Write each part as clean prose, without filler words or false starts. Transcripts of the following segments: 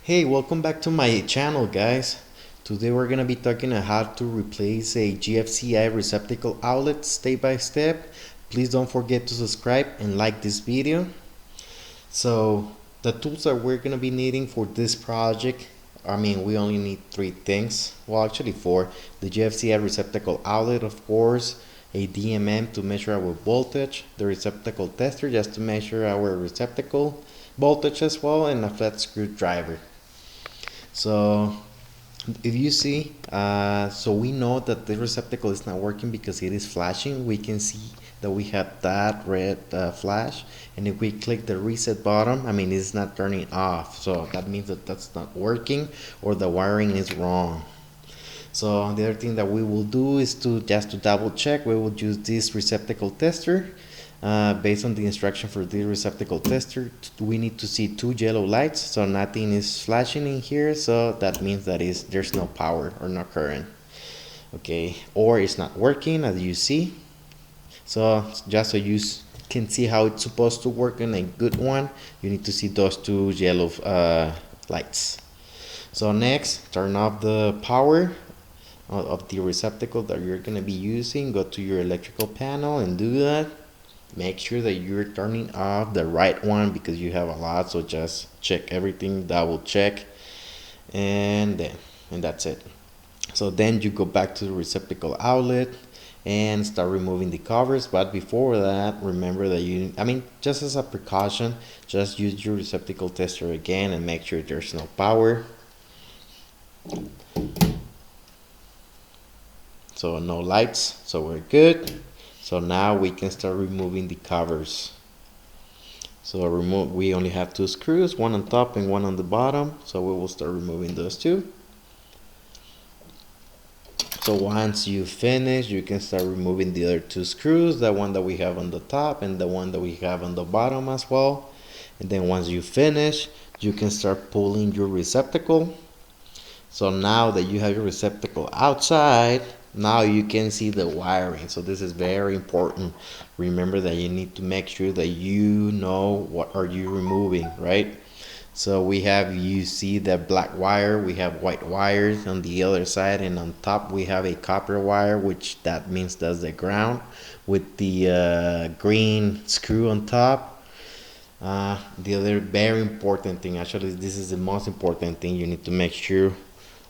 Hey, welcome back to my channel, guys. Today we're gonna be talking on how to replace a GFCI receptacle outlet step by step. Please don't forget to subscribe and like this video. So the tools that we're gonna be needing for this project, we only need three things. Well, actually four. The GFCI receptacle outlet, of course, a DMM to measure our voltage, the receptacle tester just to measure our receptacle voltage as well, and a flat screwdriver. So if you see, so we know that the receptacle is not working because it is flashing. We can see that we have that red flash, and if we click the reset button, it's not turning off. So that means that that's not working, or the wiring is wrong. So the other thing that we will do is to double check. We will use this receptacle tester. Based on the instruction for the receptacle tester, we need to see two yellow lights, so nothing is flashing in here, so that means that there's no power or no current, okay, or it's not working, as you see. So just so you can see how it's supposed to work in a good one, you need to see those two yellow lights. So next, turn off the power of the receptacle that you're going to be using. Go to your electrical panel and do that. Make sure that you're turning off the right one because you have a lot, so just check everything, double check, and that's it. So then you go back to the receptacle outlet and start removing the covers. But before that, remember that just as a precaution, just use your receptacle tester again and make sure there's no power. So no lights, so we're good. So now we can start removing the covers. So we only have two screws, one on top and one on the bottom. So we will start removing those two. So once you finish, you can start removing the other two screws, the one that we have on the top and the one that we have on the bottom as well. And then once you finish, you can start pulling your receptacle. So now that you have your receptacle outside, now you can see the wiring. So this is very important. Remember that you need to make sure that you know what are you removing, right? So you see the black wire, we have white wires on the other side, and on top we have a copper wire, which that means that's the ground, with the green screw on top. The other very important thing, actually this is the most important thing, you need to make sure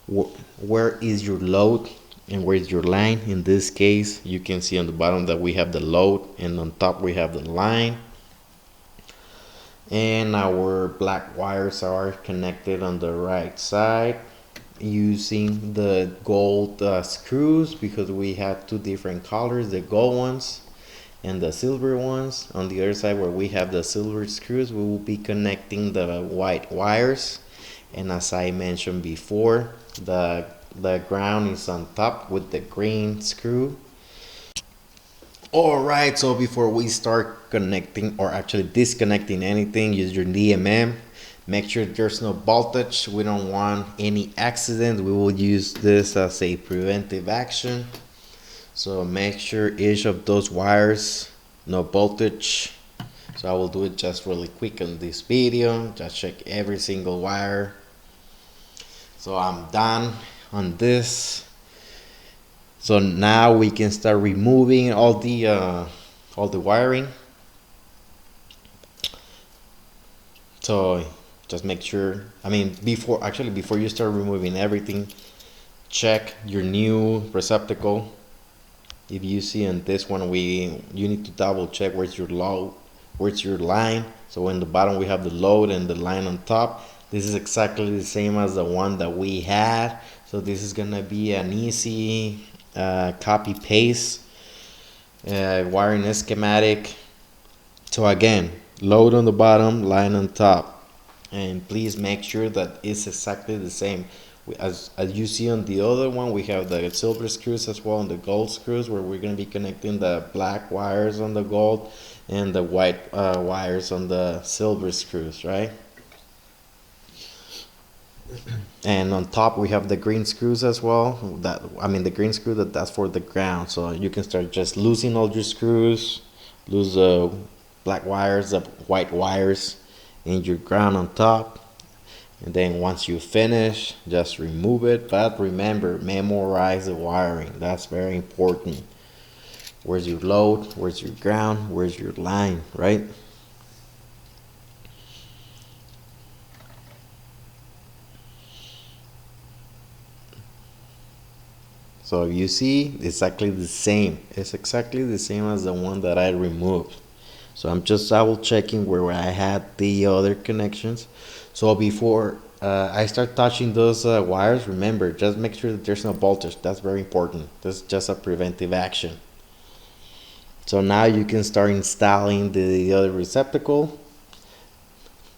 where is your load and where is your line. In this case, you can see on the bottom that we have the load, and on top we have the line, and our black wires are connected on the right side using the gold screws, because we have two different colors, the gold ones and the silver ones. On the other side, where we have the silver screws, we will be connecting the white wires, and as I mentioned before, the ground is on top with the green screw. Alright, so before we start connecting or actually disconnecting anything, use your DMM. Make sure there's no voltage. We don't want any accident. We will use this as a preventive action. So make sure each of those wires, no voltage. So I will do it just really quick on this video. Just check every single wire. So I'm done on this. So now we can start removing all the wiring. So just make sure, before you start removing everything, check your new receptacle. If you see on this one, you need to double check where's your load, where's your line. So in the bottom we have the load and the line on top. This is exactly the same as the one that we had. So this is gonna be an easy copy paste wiring schematic. So again, load on the bottom, line on top, and please make sure that it's exactly the same. As you see on the other one, we have the silver screws as well and the gold screws, where we're going to be connecting the black wires on the gold and the white wires on the silver screws, right? And on top we have the green screws as well. The green screw that's for the ground. So you can start just losing all your screws, lose the black wires, the white wires, and your ground on top. And then once you finish, just remove it. But remember, memorize the wiring. That's very important. Where's your load? Where's your ground? Where's your line, right? So you see, it's exactly the same. It's exactly the same as the one that I removed. So I'm just double checking where I had the other connections. So before I start touching those wires, remember, just make sure that there's no voltage. That's very important. That's just a preventive action. So now you can start installing the other receptacle,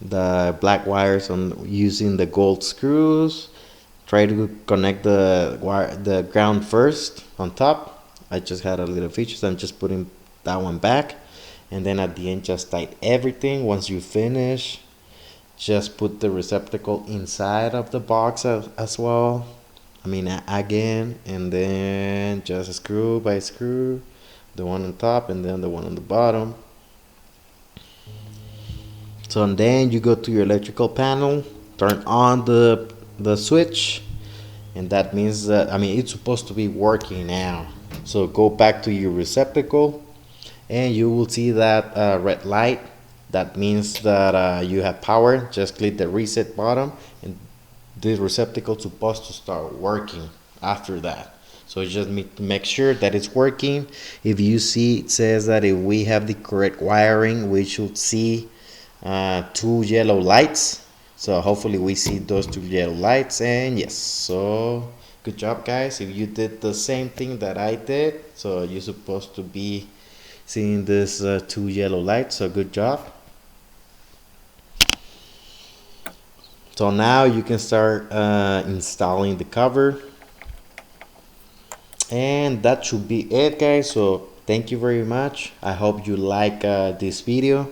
the black wires on using the gold screws. Try to connect the ground first on top. I just had a little feature, so I'm just putting that one back, and then at the end just tight everything. Once you finish, just put the receptacle inside of the box as well. I mean again, and then just screw by screw, the one on top and then the one on the bottom. So and then you go to your electrical panel, turn on the switch, and that means that, I mean, it's supposed to be working now. So go back to your receptacle and you will see that red light. That means that you have power. Just click the reset button and this receptacle is supposed to start working after that. So you just need to make sure that it's working. If you see it says that if we have the correct wiring, we should see two yellow lights. So hopefully we see those two yellow lights, and yes, so good job guys. If you did the same thing that I did, so you're supposed to be seeing this two yellow lights, so good job. So now you can start installing the cover, and that should be it guys. So thank you very much. I hope you like this video.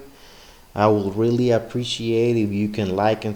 I would really appreciate if you can like and